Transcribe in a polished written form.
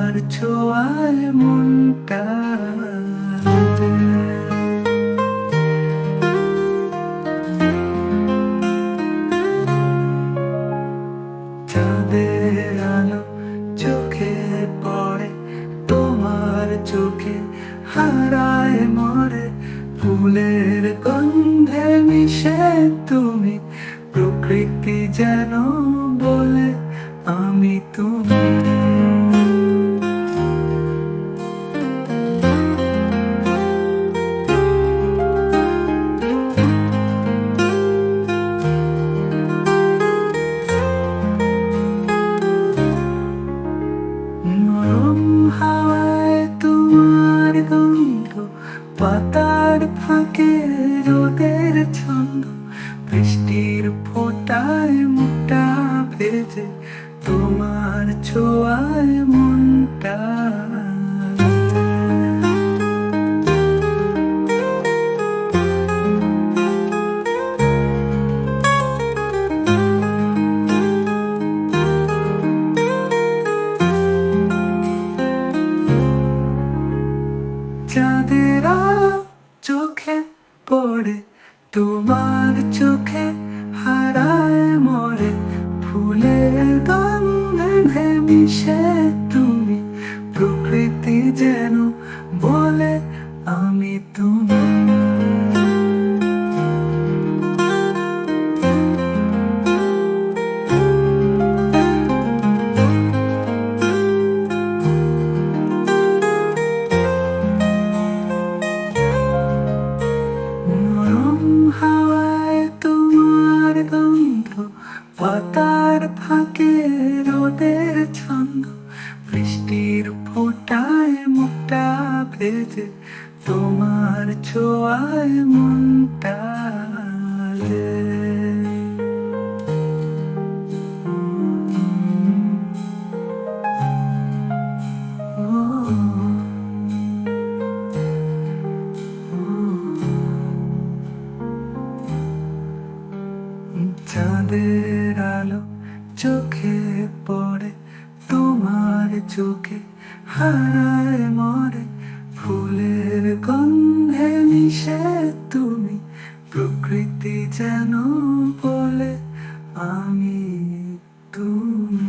তোমার ছোঁয়ায় মনটা চাঁদের আলো চোখে পড়ে, তোমার চোখে হারায় মরে। ফুলের গন্ধে মিশে তুমি, প্রকৃতি যেন বলে আমি তুমি। নরম হাওয়ায় তোমার গন্ধ, পাতার ফাঁকে রোদের ছন্দ, বৃষ্টির ফোঁটায় মুখটা ভেজে, তোমার ছোঁয়ায় মনটা চাঁদের আলো চোখে পড়ে, তোমার চোখে হারায় মরে। ফুলের গন্ধে মিশে তুমি, প্রকৃতি যেন বলে আমি তুমি। নরম হাওয়ায় তোমার গন্ধ, পাতার ফাঁকে রোদের ছন্দ, বৃষ্টির ফোঁটায় মুখটা ভেজে, তোমার ছোঁয়ায় মনটা চাঁদের আলো চোখে পড়ে, তোমার চোখে হারায় মরে। ফুলের গন্ধে মিশে তুমি, প্রকৃতি যেন বলে আমি তুমি।